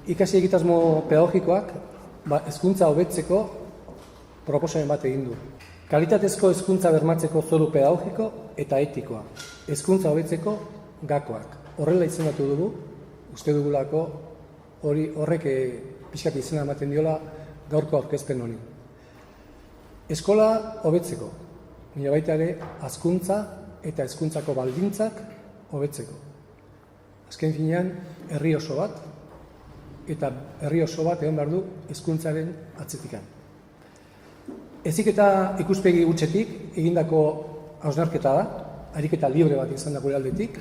ikasi egitasmo pedagogikoak hezkuntza hobetzeko proposamen bat egin du. Kalitatezko hezkuntza bermatzeko zoru pedagogiko eta etikoa. Hezkuntza hobetzeko gakoak. Horrela izendatu dugu, uste dugulako horrek pixkat izena ematen diola gaurko aurkezpen honi. Eskola hobetzeko, baina baita ere hazkuntza eta hezkuntzako baldintzak hobetzeko. Azken finean, herri oso bat, eta herri oso bat egon behar du hezkuntzaren atzetikan. Heziketa ikuspegi hutsetik egindako hausnarketa da, ariketa libre bat izan da gure aldetik.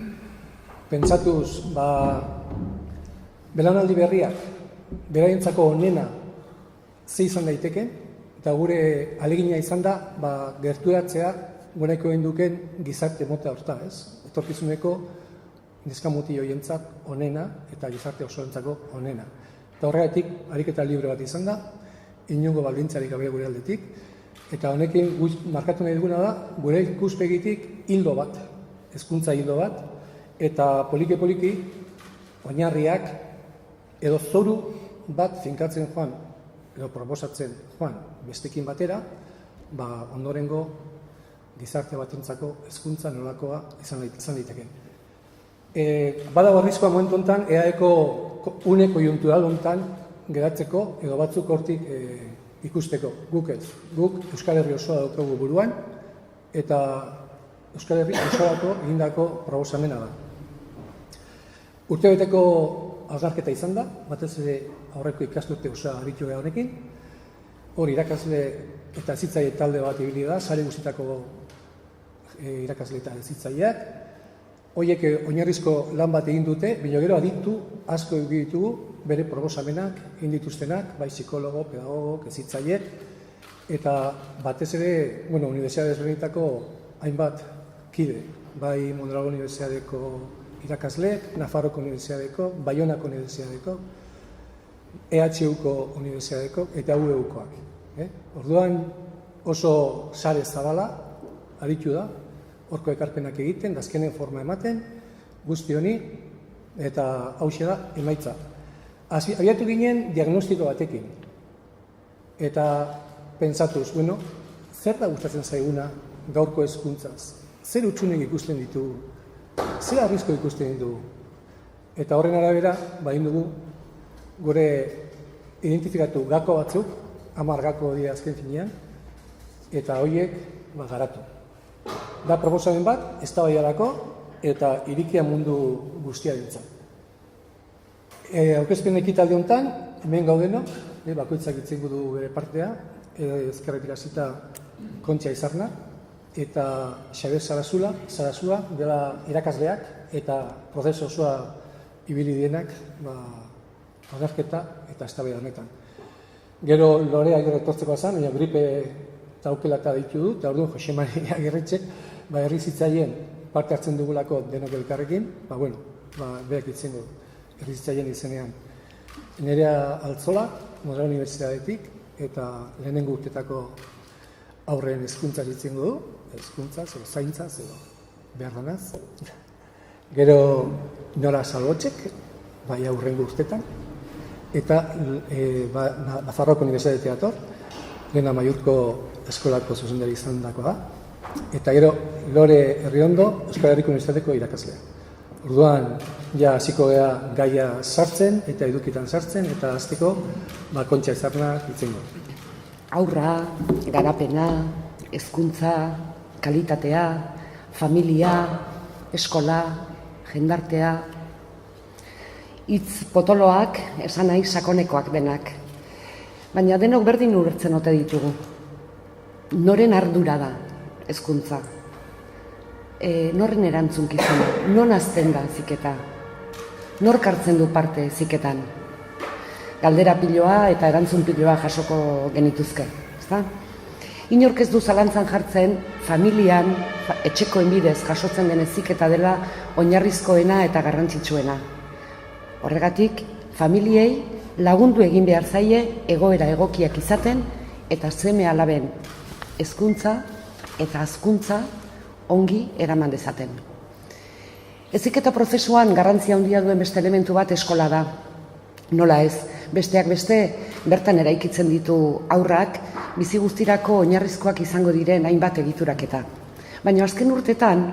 Pentsatuz, belaunaldi berriak, beraientzako onena ze izan daiteke, eta gure alegina izan da, gerturatzea gureiko egin duken gizarte mota horta, ez? Etorkizuneko neskamuti hoientzat onena eta gizarte osoentzako onena. Eta horregatik, ariketa libre bat izan da, inongo baldintzarik gabe gure aldetik, eta honekin markatu nahi duguna da, gure ikuspegitik hildo bat, hezkuntza hildo bat, eta poliki-poliki oinarriak edo zoru bat finkatzen joan, edo proposatzen joan bestekin batera, ondorengo gizarte batentzako hezkuntza nolakoa izan daiteke. Badago arrizkoa momentu honetan, EAeko une koiuntural honetan geratzeko, edo batzuk hortik ikusteko, guk ez. Guk Euskal Herri osoa daukagu buruan, eta Euskal Herri osorako egindako proposamena da. Urtebeteko hausnarketa izan da, batez ere aurreko ikasturte osoa aritu gara honekin. Hor irakasle eta hezitzaile talde bat ibili da, sare guztietako irakasle eta hezitzaileak. Horiek oinarrizko lan bat egin dute, baina gero aditu asko egin ditugu bere proposamenak, egin dituztenak, bai psikologo, pedagogo, hezitzaileek, eta batez ere, Unibertsitate desberdinetako hainbat kide, bai Mondragon Unibertsitateko irakasleek, Nafarroko Unibertsitateko, Baionako Unibertsitateko, EHUko Unibertsitateko eta UEUkoak. Orduan oso sare zabala aritu da, horko ekarpenak egiten, azkenen forma ematen, guzti honi, eta hauxe da emaitza. Abiatu ginen diagnostiko batekin, eta pentsatuz, zer da gustatzen zaiguna gaurko hezkuntzaz? Zer utxunek ikusten ditugu? Zer arrizko ikusten ditugu? Eta horren arabera, egin dugu, gure identifikatu gako batzuk, 10 gako dira azken finean, eta horiek garatu. Da proposamen bat, eztabaidarako eta irikia mundu guztiarentzat. Aurkezpen ekitaldi honetan, hemen gaudenok, bakoitzak itzengo du bere partea, ezkerretik hasita Kontxa Izarna, eta Xabier Sarasua, dela irakasleak eta prozesu osoa ibili dienak, hausnarketa eta eztabaida honetan. Gero Lorea gero etortzeko azan, baina gripe eta aukelata ditu du, eta orduan Jose Maria Agirretxek, herri zitzaileen parte hartzen dugulako denok elkarrekin, berak itzengo herri zitzaileen izenean. Nerea Altzola, Mondragon Unibertsitatetik, eta lehenengo urtetako aurren hezkuntza itzengo du, hezkuntza, zaintza, behar danaz. Gero Nora Salbotxek, aurrengo urtetan, eta Nafarroko Unibertsitatetik dator, Lehen Amaiurko eskolako zuzendari izan dako da, eta gero Lore Herriondo, Euskal Herriko Unibertsitateko irakaslea. Orduan, hasiko gea gaia sartzen, eta edukitan sartzen, eta hasteko Kontxa Izarna itzengo. Aurra, garapena, hezkuntza, kalitatea, familia, eskola, jendartea, hitz potoloak, esan nahi sakonekoak denak. Baina denok berdin ulertzen ote ditugu. Noren ardura da hezkuntza? Norren erantzunkizuna? Non hasten da heziketa? Nork hartzen du parte heziketan? Galdera piloa eta erantzun piloa jasoko genituzke, ezta? Inork ez du zalantzan jartzen familian, etxekoen bidez jasotzen den heziketa dela oinarrizkoena eta garrantzitsuena. Horregatik, familiei lagundu egin behar zaie egoera egokiak izaten eta seme alaben hezkuntza eta hazkuntza ongi eraman dezaten. Heziketa prozesuan garrantzia handia duen beste elementu bat eskola da. Nola ez, besteak beste, bertan eraikitzen ditu haurrak, bizi guztirako oinarrizkoak izango diren hainbat egituraketa. Baina azken urtetan,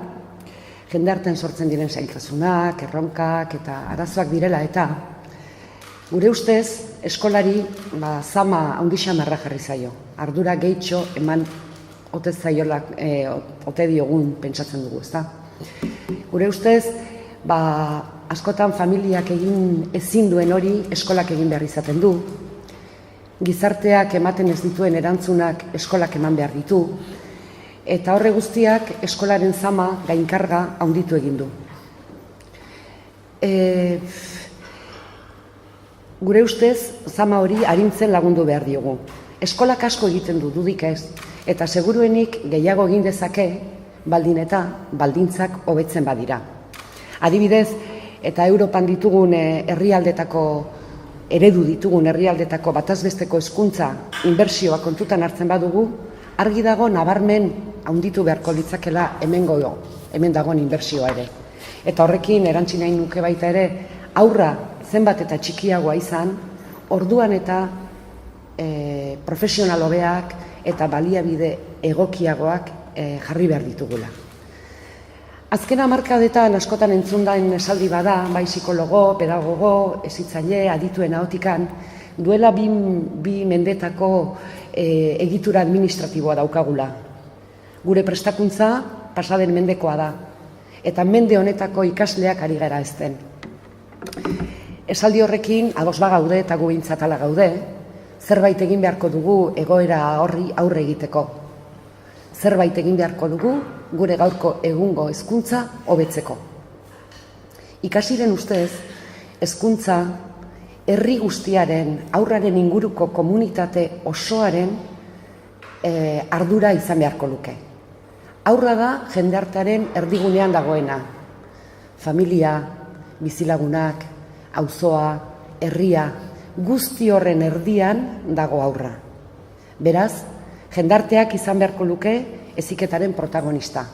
jendarten sortzen diren zailtasunak, erronkak eta arazoak direla eta, gure ustez, eskolari zama handisamarra jarri zaio. Ardura gehitxo eman ote diogun pentsatzen dugu, ezta? Gure ustez, askotan familiak egin ezin duen hori eskolak egin behar izaten du. Gizarteak ematen ez dituen erantzunak eskolak eman behar ditu. Eta horre guztiak eskolaren zama gainkarga handitu egin du. Gure ustez, zama hori arintzen lagundu behar diogu. Eskolak asko egiten du, dudik ez, eta seguruenik gehiago egin dezake, baldin eta baldintzak hobetzen badira. Adibidez, eta Europan ditugun eredu ditugun herrialdetako batazbesteko hezkuntza inbertsioa kontutan hartzen badugu, argi dago nabarmen handitu beharko litzakela hemen dagoen inbertsioa ere. Eta horrekin erantzi nahi nuke baita ere, haurra zenbat eta txikiagoa izan, orduan eta profesional hobeak eta baliabide egokiagoak jarri behar ditugula. Azken hamarkadetan askotan entzundaen esaldi bada, bai psikologo, pedagogo, hezitzaile, adituen ahotikan, duela bi mendetako egitura administratiboa daukagula. Gure prestakuntza pasaden mendekoa da, eta mende honetako ikasleak ari gara ezten. Esaldi horrekin ados bagaude eta gu behintzat hala gaude, zerbait egin beharko dugu egoera horri aurre egiteko. Zerbait egin beharko dugu gure gaurko egungo hezkuntza hobetzeko. Ikasiren ustez, hezkuntza herri guztiaren, haurraren inguruko komunitate osoaren ardura izan beharko luke. Haurra da jendartearen erdigunean dagoena. Familia, bizilagunak, auzoa, herria, guzti horren erdian dago haurra. Beraz, jendarteak izan beharko luke heziketaren protagonista.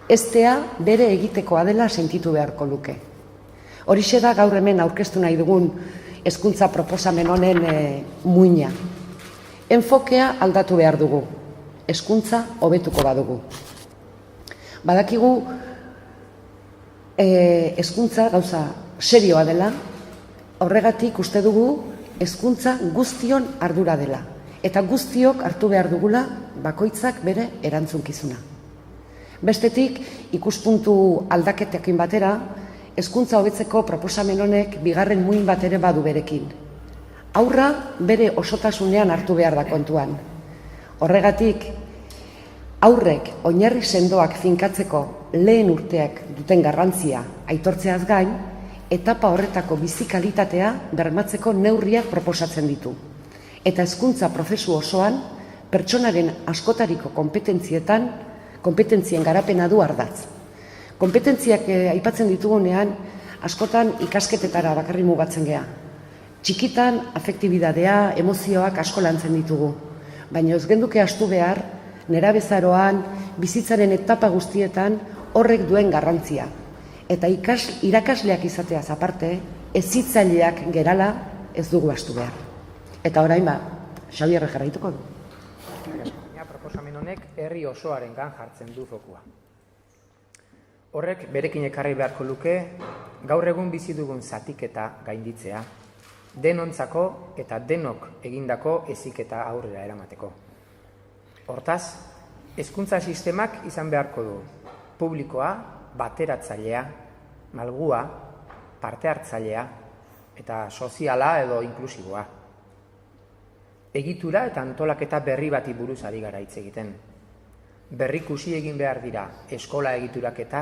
Eztea bere egitekoa dela sentitu beharko luke. Horixe da gaur hemen aurkeztu nahi dugun hezkuntza proposamen honen muina. Enfokea aldatu behar dugu. Hezkuntza hobetuko badugu. Badakigu hezkuntza gauza serioa dela, horregatik uste dugu hezkuntza guztion ardura dela. Eta guztiok hartu behar dugula bakoitzak bere erantzunkizuna. Bestetik, ikuspuntu aldaketekin batera, hezkuntza hobetzeko proposamen honek bigarren muin bat ere badu berekin. Haurra bere osotasunean hartu behar da kontuan. Horregatik, haurrek oinarri sendoak finkatzeko lehen urteak duten garrantzia aitortzeaz gain, etapa horretako bizi kalitatea bermatzeko neurriak proposatzen ditu. Eta hezkuntza prozesu osoan, pertsonaren askotariko konpetentzien garapena du ardatz. Konpetentziak aipatzen ditugunean, askotan ikasketetara bakarri mugatzen gea. Txikitan, afektibidadea, emozioak asko lantzen ditugu. Baina ez genduke astu behar, nerabezaroan, bizitzaren etapa guztietan horrek duen garrantzia. Eta irakasleak izateaz aparte, hezitzaileak gerala ez dugu astu behar. Eta orain Xabierre jarraituko du. Proposamen honek herri osoarengan jartzen du fokua. Horrek berekin ekarri beharko luke gaur egun bizi dugun zatiketa gainditzea, denontzako eta denok egindako heziketa aurrera eramateko. Hortaz, hezkuntza sistemak izan beharko du publikoa, bateratzailea, malgua, parte hartzailea eta soziala edo inklusiboa. Egitura eta antolaketa berri bati buruz ari gara hitz egiten. Berrikusi egin behar dira eskola egituraketa,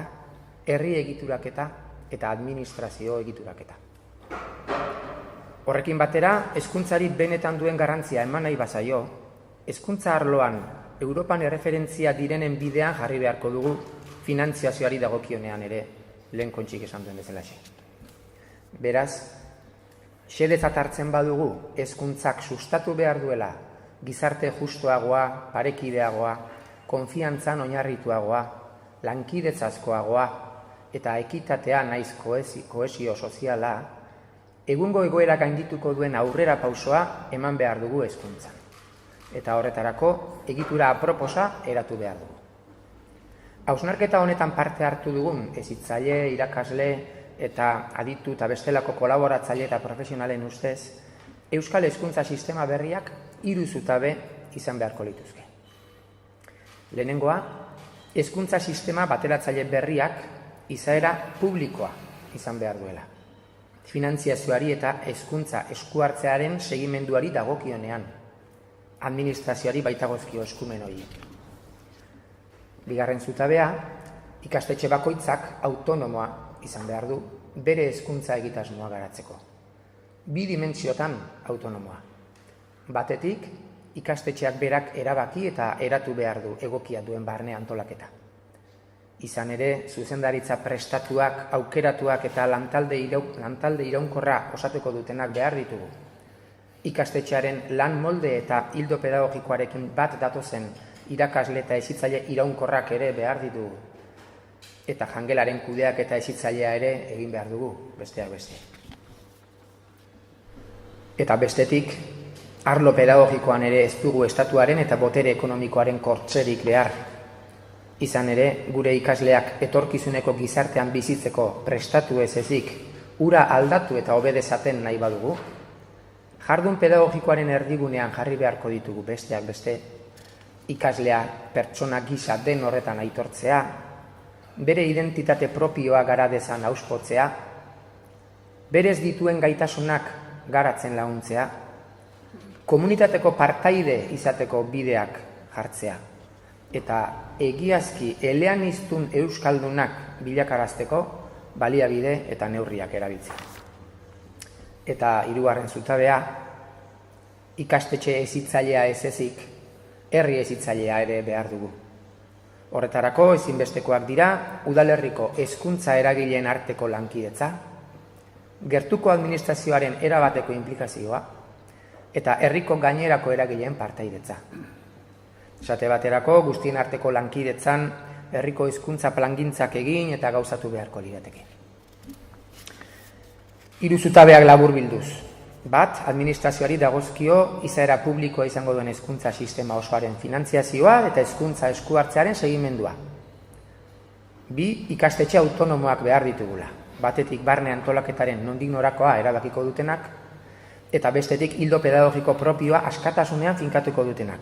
herri egituraketa eta administrazio egituraketa. Horrekin batera, hezkuntzari benetan duen garrantzia eman nahi bazaio, hezkuntza arloan Europan erreferentzia direnen bidean jarri beharko dugu finantziazioari dagokionean ere, lehen kontxik esan duen bezalaxe. Beraz, xedezat hartzen badugu hezkuntzak sustatu behar duela gizarte justuagoa, parekideagoa, konfiantzan oinarrituagoa, lankidetzazkoagoa eta ekitatea naiz kohesio soziala, Egungo egoera gaindituko duen aurrera pausoa eman behar dugu hezkuntzan. Eta horretarako egitura aproposa eratu behar dugu. Hausnarketa honetan parte hartu dugun hezitzaile, irakasle eta aditu eta bestelako kolaboratzaile eta profesionalen ustez, Euskal Hezkuntza Sistema berriak 3 zutabe izan beharko lituzke. Lehenengoa, hezkuntza sistema bateratzaile berriak izaera publikoa izan behar duela. Finantziazioari eta hezkuntza eskuhartzearen segimenduari dagokionean, administrazioari baitagozkio eskumen horiek. Bigarren zutabea, ikastetxe bakoitzak autonomoa izan behar du bere hezkuntza egitasmoa garatzeko. 2 dimentsiotan autonomoa. Batetik, ikastetxeak berak erabaki eta eratu behar du egokia duen barne antolaketa. Izan ere, zuzendaritza prestatuak, aukeratuak eta lantalde iraunkorra osatuko dutenak behar ditugu. Ikastetxearen lan molde eta hildo pedagogikoarekin bat datozen irakasle eta hezitzaile iraunkorrak ere behar ditugu. Eta jangelaren kudeak eta hezitzailea ere egin behar dugu, besteak beste. Eta bestetik, arlo pedagogikoan ere ez dugu estatuaren eta botere ekonomikoaren kortserik behar. Izan ere, gure ikasleak etorkizuneko gizartean bizitzeko prestatu ez ezik, ura aldatu eta obedezaten nahi badugu, jardun pedagogikoaren erdigunean jarri beharko ditugu besteak beste, ikaslea pertsona gisa den horretan aitortzea, bere identitate propioa gara dezan auspotzea, berez dituen gaitasunak garatzen laguntzea, komunitateko partaide izateko bideak jartzea, eta egiazki eleaniztun euskaldunak bilakarazteko baliabide eta neurriak erabiltzea. Eta 3. zutabea, ikastetxe hezitzailea ez ezik, herri hezitzailea ere behar dugu. Horretarako ezinbestekoak dira udalerriko hezkuntza eragileen arteko lankidetza, gertuko administrazioaren erabateko inplikazioa, eta herriko gainerako eragileen partaidetza. Esate baterako, guztien arteko lankidetzan herriko hezkuntza plangintzak egin eta gauzatu beharko lirateke. 3 zutabeak laburbilduz. Bat, administrazioari dagozkio izaera publikoa izango duen hezkuntza sistema osoaren finantziazioa eta hezkuntza eskuhartzearen segimendua. 2, ikastetxe autonomoak behar ditugula. Batetik barne antolaketaren nondik norakoa erabakiko dutenak, eta bestetik hildo pedagogiko propioa askatasunean finkatuko dutenak.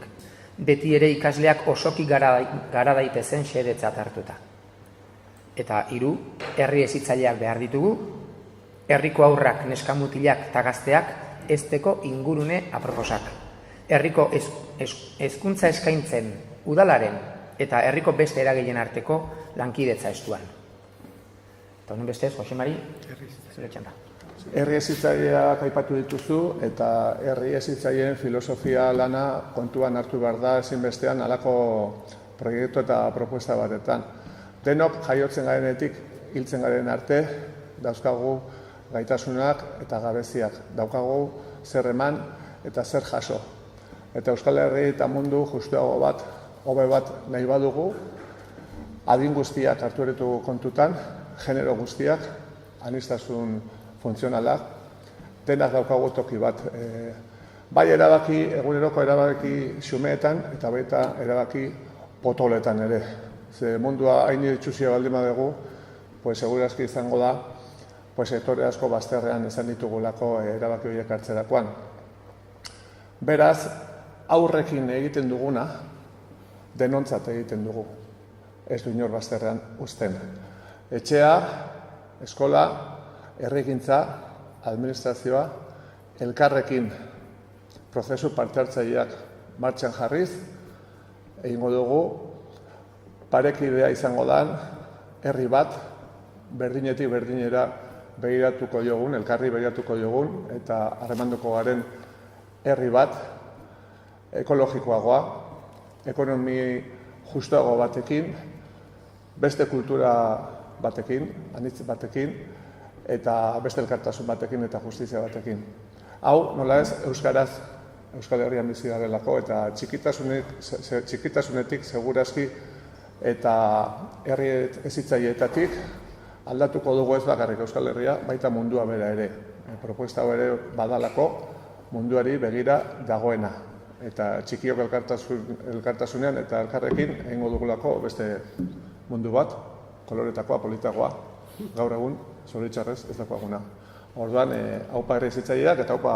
Beti ere ikasleak osoki gara daitezen xedetzat hartuta. Eta 3, herri hezitzaileak behar ditugu, herriko haurrak, neskamutilak eta gazteak hezteko ingurune aproposak. Herriko hezkuntza eskaintzen udalaren eta herriko beste eragileen arteko lankidetza estuan. Eta honen bestez, Jose Mari, zure txanda. Herri hezitzaileak aipatu dituzu eta herri hezitzaileen filosofia lana kontuan hartu behar da ezinbestean halako proiektu eta propuesta batetan. Denok jaiotzen garenetik hiltzen garen arte dauzkagu gaitasunak eta gabeziak. Daukagu zer eman eta zer jaso. Eta Euskal Herri eta mundu justuago bat, hobe bat nahi badugu, adin guztiak hartu eretu kontutan, genero guztiak, aniztasun funtzionalak, denak daukagu toki bat. Bai erabaki, eguneroko erabaki xumeetan eta baita erabaki potoletan ere. Ze mundua hain itxusia baldin badugu, segurazki izango da, sektore asko bazterrean izan ditugulako erabaki horiek hartzerakoan. Beraz, aurrekin egiten duguna, denontzat egiten dugu. Ez du inor bazterrean uzten. Etxea, eskola, herrigintza, administrazioa, elkarrekin prozesu parte hartzaileak martxan jarriz, egingo dugu, parekidea izango dan, herri bat, berdinetik berdinera begiratuko jogun, elkarri begiratuko jogun, eta harremanduko garen herri bat, ekologikoagoa, ekonomi justuago batekin, beste kultura batekin, anitz batekin, eta beste elkartasun batekin eta justizia batekin. Hau, nola ez, euskaraz, Euskal Herrian bizi garelako, eta txikitasunetik segurazki eta herri hezitzaileetatik aldatuko dugu ez bakarrik Euskal Herria, baita mundua bera ere. propuesta ere badalako munduari begira dagoena. Eta txikiok elkartasunean eta elkarrekin egingo dugulako beste mundu bat, koloretakoa, politagoa, gaur egun, zoritxarrez, ez dakoaguna. Orduan, haupa ere zitzaileak eta haupa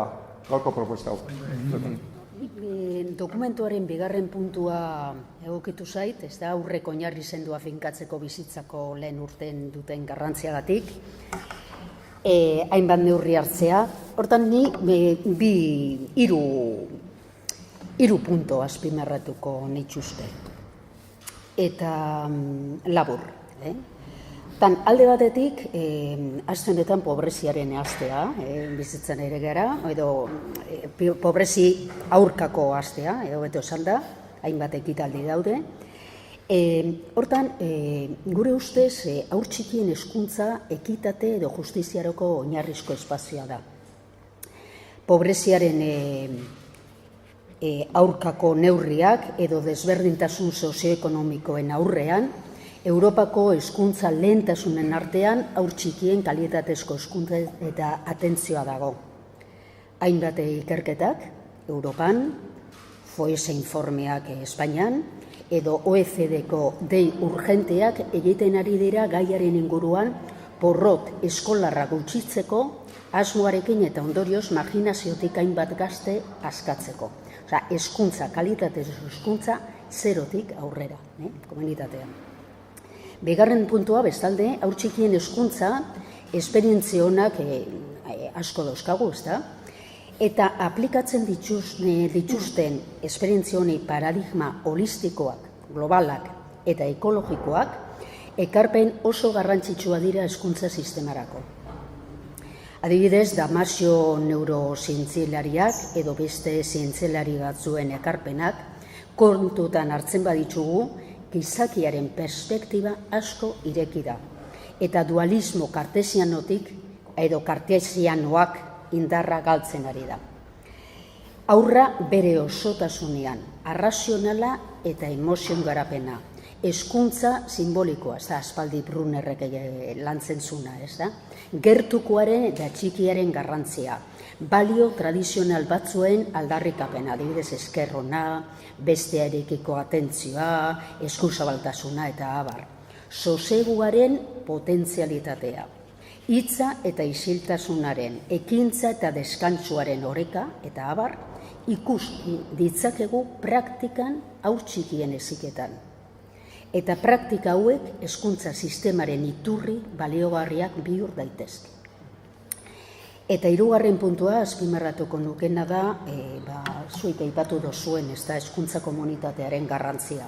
gaurko propuesta hau. Dokumentuaren bigarren puntua egokitu zait, ez da aurreko oinarri sendua finkatzeko bizitzako lehen urten duten garrantziagatik, hainbat neurri hartzea. Hortan ni hiru punto azpimarratuko nituzke. Eta labur. Alde batetik, aste honetan pobreziaren astea, bizitzen ere gara, edo pobrezi aurkako astea, edo beto esan da, hainbat ekitaldi daude. Hortan, gure ustez, haur txikien hezkuntza ekitate edo justiziarako oinarrizko espazioa da. Pobreziaren aurkako neurriak edo desberdintasun sozioekonomikoen aurrean, Europako hezkuntza lehentasunen artean haur txikien kalitatezko hezkuntza eta atentzioa dago. Hainbat ikerketak, Europan, FOES informeak Espainian, edo OECD-ko dei urgenteak egiten ari dira gaiaren inguruan porrot eskolarra gutxitzeko, asmoarekin eta ondorioz marginaziotik hainbat gazte askatzeko. Osea, hezkuntza, kalitatezko hezkuntza, zerotik aurrera, komunitatean. Bigarren puntua, bestalde, haur txikien hezkuntza, esperientzia honak asko dauzkagu, ezta? Eta aplikatzen dituzten esperientzia honi paradigma holistikoak, globalak eta ekologikoak, ekarpen oso garrantzitsua dira hezkuntza sistemarako. Adibidez, Damasio neurozientzialariak edo beste zientzialari batzuen ekarpenak kontutan hartzen baditugu, gizakiaren perspektiba asko ireki da. Eta dualismo kartesianotik edo kartesianoak indarra galtzen ari da. Haurra bere osotasunean, arrazionala eta emozion garapena. Hezkuntza simbolikoa, ez da, aspaldi Brunerrek lantzen zuna, ez da? Gertukoaren eta txikiaren garrantzia. Balio tradizional batzuen aldarrikapena, adibidez eskerrona, bestearekiko atentzioa, eskuzabaltasuna eta abar. Soseguaren potentzialitatea. Hitza eta isiltasunaren, ekintza eta deskantsuaren oreka eta abar, ikus ditzakegu praktikan haur txikien heziketan. Eta praktika hauek hezkuntza sistemaren iturri baliogarriak bihur daitezke. Eta hirugarren puntua azpimarratuko nukena da, zuik aipatu dozuen, ez da, hezkuntza komunitatearen garrantzia.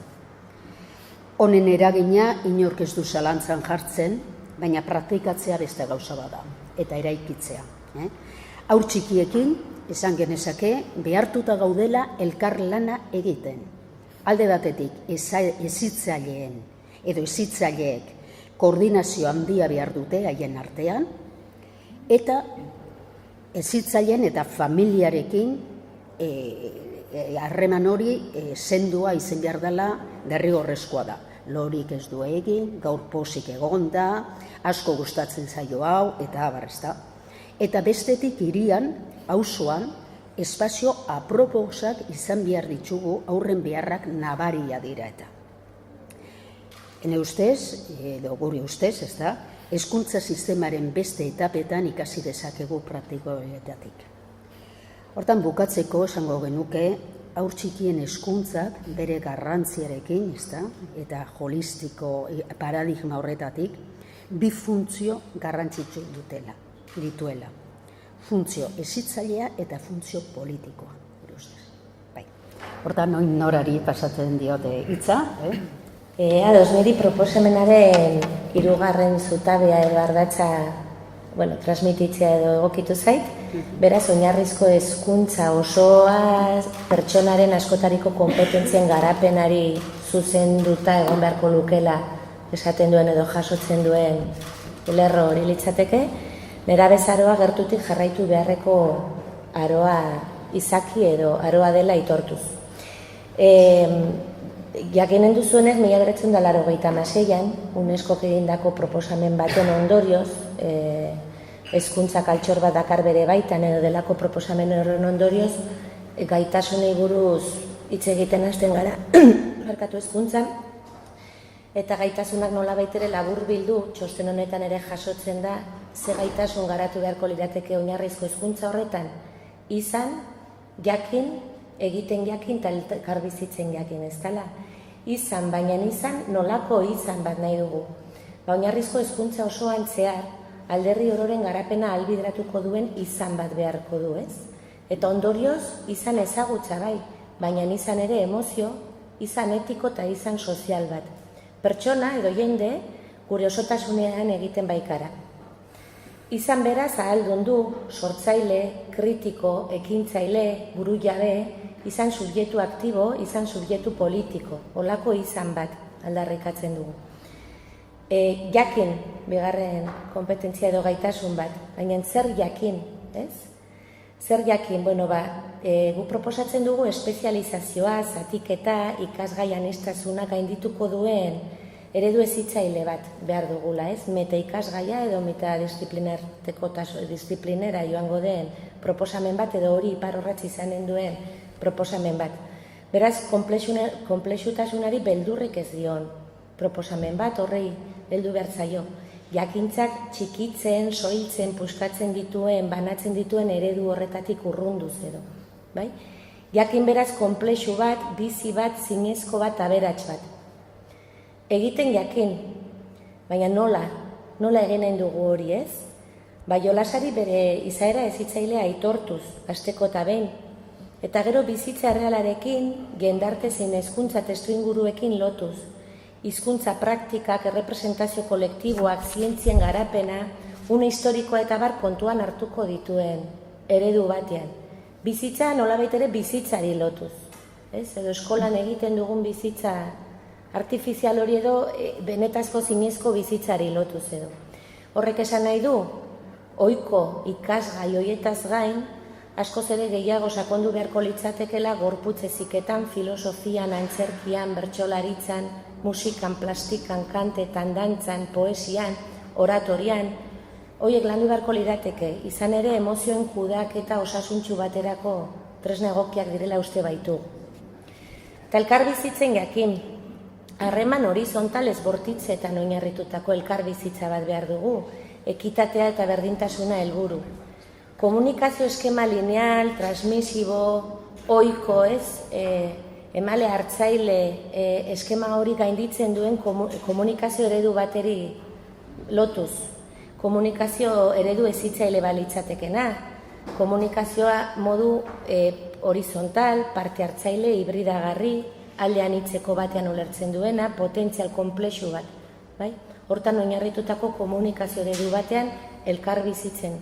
Honen eragina inork ez du zalantzan jartzen, baina praktikatzea beste gauza bada, eta eraikitzea. Haur txikiekin, esan genezake, behartuta gaudela elkar lana egiten. Alde batetik, hezitzaileen edo hezitzaileek koordinazio handia behar dute haien artean, eta hezitzaileen eta familiarekin harreman hori sendua izen behar dela derrigorrezkoa da. Lorik ez du egin, gaur pozik egon da, asko gustatzen zaio hau, eta abar, ez da. Eta bestetik hirian, auzoan, espazio aproposak izan behar ditugu aurren beharrak nabaria dira eta. Hene ustez, edo guri ustez, ez da, hezkuntza sistemaren beste etapetan ikasi dezakegu praktikoetatik. Hortan bukatzeko esango genuke, haur txikien hezkuntzak bere garrantziarekin, ez da, eta holistiko paradigma horretatik, bi funtzio garrantzitsu dituela. Funtzio hezitzailea eta funtzio politikoa. Hortan, norari pasatzen diote hitza, Ados, niri proposamenaren hirugarren zutabea edo ardatza transmititzea edo egokitu zait. Beraz, oinarrizko hezkuntza osoa pertsonaren askotariko konpetentzien garapenari zuzenduta egon beharko lukela esaten duen edo jasotzen duen lerro hori litzateke. Nerabezaroa gertutik jarraitu beharreko aroa izaki edo aroa dela aitortuz. Jakinen duzuenez, 1986an, UNESCO egindako proposamen baten ondorioz, hezkuntzak altxor bat dakar bere baitan edo delako proposamen horren ondorioz, gaitasunei buruz hitz egiten hasten gara markatu hezkuntzan, eta gaitasunak nolabait ere laburbildu, txosten honetan ere jasotzen da, ze gaitasun garatu beharko lirateke oinarrizko hezkuntza horretan, izan, jakin, egiten jakin eta elkarbizitzen jakin, ez dela. Izan, baina izan, nolako izan bat nahi dugu. Oinarrizko hezkuntza osoan zehar, alderdi ororen garapena ahalbideratuko duen izan bat beharko du, ez? Eta ondorioz, izan ezagutza bai, baina izan ere emozio, izan etiko eta izan sozial bat. Pertsona edo jende gure osotasunean egiten baikara. Izan beraz ahaldun du, sortzaile, kritiko, ekintzaile, buru jabe, izan subjektu aktibo, izan subjektu politiko, olako izan bat aldarrikatzen dugu. Jakin, bigarren kompetentzia edo gaitasun bat, baina zer jakin, ez? Zer jakin, gu proposatzen dugu espezializazioa, zatiketa, ikasgai aniztasuna gaindituko duen eredu hezitzaile bat behar dugula, ez? Meta ikasgaia edo meta disiplinera joango den proposamen bat edo hori iparrorratz izanen duen proposamen bat. Beraz, konplexutasunari beldurrik ez dion proposamen bat, horrei heldu behar zaio. Jakintzak txikitzen, soiltzen, puskatzen dituen, banatzen dituen eredu horretatik urrunduz edo. Bai? Jakin beraz konplexu bat, bizi bat, zinezko bat, aberats bat. Egiten jakin, baina nola egin nahi dugu hori, ez? Jolasari bere izaera hezitzailea aitortuz, hasteko eta behin, eta gero bizitza errealarekin, jendarte zein hezkuntza testuinguruekin lotuz, hizkuntza praktikak, errepresentazio kolektiboak, zientzien garapena, une historikoa eta bar kontuan hartuko dituen eredu batean. Bizitza nolabait ere bizitzari lotuz, ez? Edo eskolan egiten dugun bizitza artifizial hori edo benetazko zinezko bizitzari lotuz edo. Horrek esan nahi du, ohiko ikasgai horietaz gain, askoz ere gehiago sakondu beharko litzatekela gorputz heziketan, filosofian, antzerkian, bertsolaritzan, musikan, plastikan, kantetan, dantzan, poesian, oratorian, horiek landu beharko lirateke, izan ere emozioen kudeaketa osasuntsu baterako tresna egokiak direla uste baitu. Eta elkarbizitzen jakin, harreman horizontal ez bortitzetan oinarritutako elkarbizitza bat behar dugu, ekitatea eta berdintasuna helburu. Komunikazio eskema lineal, transmisibo, ohiko, ez, emale hartzaile eskema hori gainditzen duen komunikazio eredu bateri lotuz. Komunikazio eredu hezitzaile balitzatekena, komunikazioa modu horizontal, parte hartzaile, hibridagarri, aldean hitzeko batean ulertzen duena, potentzial konplexu bat. Hortan oinarritutako komunikazio eredu batean elkar bizitzen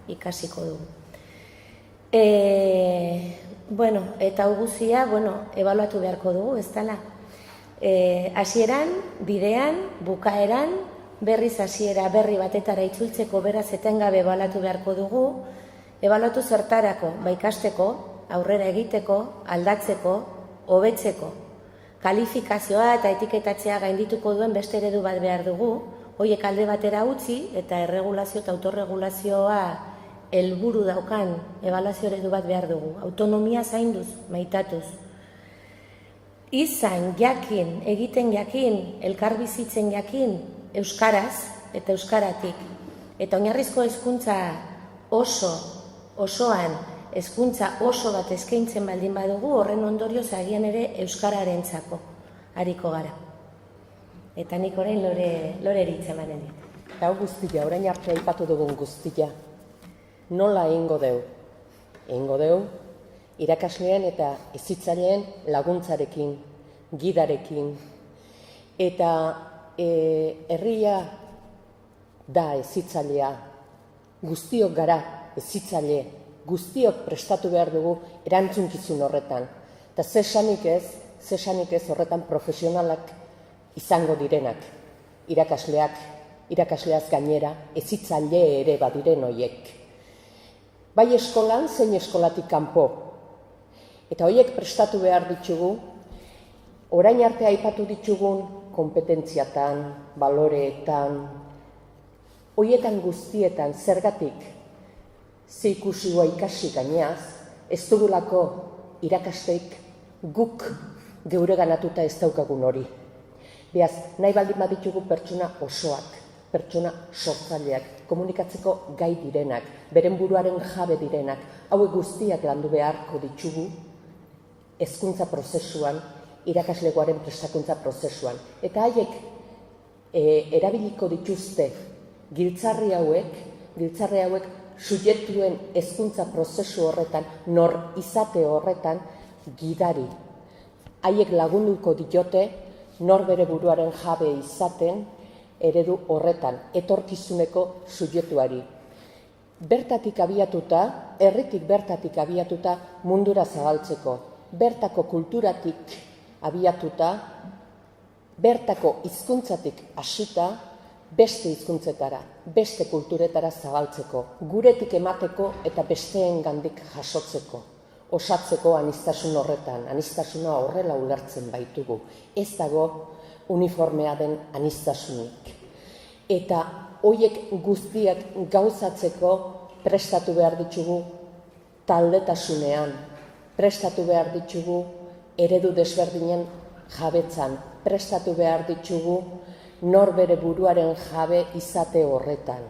ikasiko dugu. Eta hau guztia, ebaluatu beharko dugu, ez dela. Hasieran, bidean, bukaeran, berriz hasiera berri batetara itzultzeko beraz etengabe ebaluatu beharko dugu, ebaluatu zertarako, ikasteko, aurrera egiteko, aldatzeko, hobetzeko. Kalifikazioa eta etiketatzea gaindituko duen beste eredu bat behar dugu, horiek alde batera utzi eta erregulazio eta autorregulazioa helburu daukan ebaluazio eredu bat behar dugu. Autonomia zainduz, maitatuz. Izan, jakin, egiten jakin, elkarbizitzen jakin, euskaraz eta euskaratik. Eta oinarrizko hezkuntza osoan, hezkuntza oso bat eskaintzen baldin badugu, horren ondorioz agian ere euskararentzako hariko gara. Eta nik orain lore eritza emanen dit. Eta guztia, orain arte aipatu dugun guztia, nola egingo deu? Egingo deu, irakasleen eta hezitzaileen laguntzarekin, gidarekin. Eta herria da hezitzailea, guztiok gara hezitzaile, guztiok prestatu behar dugu erantzunkizun horretan. Eta zesanik ez horretan profesionalak izango direnak, irakasleaz gainera, hezitzaile ere badiren horiek. Bai eskolan, zein eskolatik kanpo. Eta horiek prestatu behar ditugu, orain arte aipatu ditugun kompetentziatan, baloreetan, Hoietan guztietan zergatik zikusiua ikasi gaineaz, ez dugulako irakasteik guk geure ganatuta ez daukagun hori. Beaz, nahi baldin baditugu pertsona osoak, pertsona sortzaileak, komunikatzeko gai direnak, beren buruaren jabe direnak, hauek guztiak landu beharko ditugu hezkuntza prozesuan, irakaslegoaren prestakuntza prozesuan. Eta haiek erabiliko dituzte giltzarri hauek subjektuen hezkuntza prozesu horretan, nor izate horretan gidari. Haiek lagunduko diote nor bere buruaren jabe izaten eredu horretan, etorkizuneko subjektuari. Bertatik abiatuta, herritik bertatik abiatuta mundura zabaltzeko, bertako kulturatik abiatuta, bertako hizkuntzatik hasita, beste hizkuntzetara, beste kulturetara zabaltzeko, guretik emateko eta besteengandik jasotzeko, osatzeko aniztasun horretan, aniztasuna horrela ulertzen baitugu, ez dago uniformea den aniztasunik. Eta hoiek guztiak gauzatzeko prestatu behar ditugu taldetasunean, prestatu behar ditugu eredu desberdinen jabetzan, prestatu behar ditugu nor bere buruaren jabe izate horretan.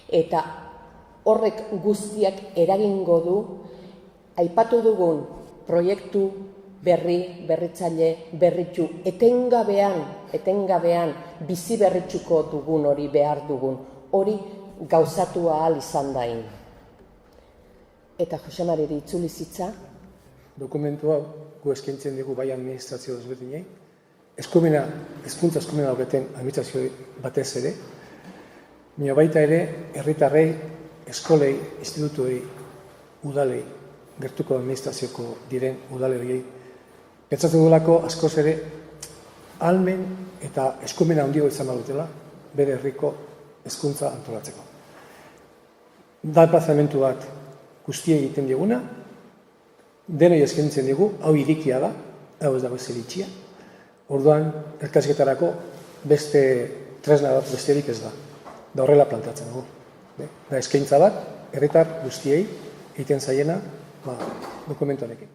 Eta horrek guztiak eragingo du, aipatu dugun proiektu berritzaile, berritu, etengabean bizi berritzuko dugun hori behar dugun, hori gauzatu ahal izan dain. Eta Jose Mariri itzuli zitza. Dokumentu hau gu eskaintzen dugu bai administrazio desberdinei, hezkuntza eskumena dauketen administrazio batez ere, baina baita ere herritarrei, eskolei, institutuei, udalei, gertuko administrazioko diren udalei, pentsatu dugulako askoz ere ahalmen eta eskumena handiago izan badutela bere herriko hezkuntza antolatzeko. Da plazamentu bat guztiei egiten diguna, denoi eskaintzen digu, hau irikia da, hau ez dago ez iritsia. Orduan, elkarrizketarako beste tresna bat besterik ez da. Da horrela planteatzen dugu. Da eskaintza bat, herritar guztiei egiten zaiena dokumentu honekin.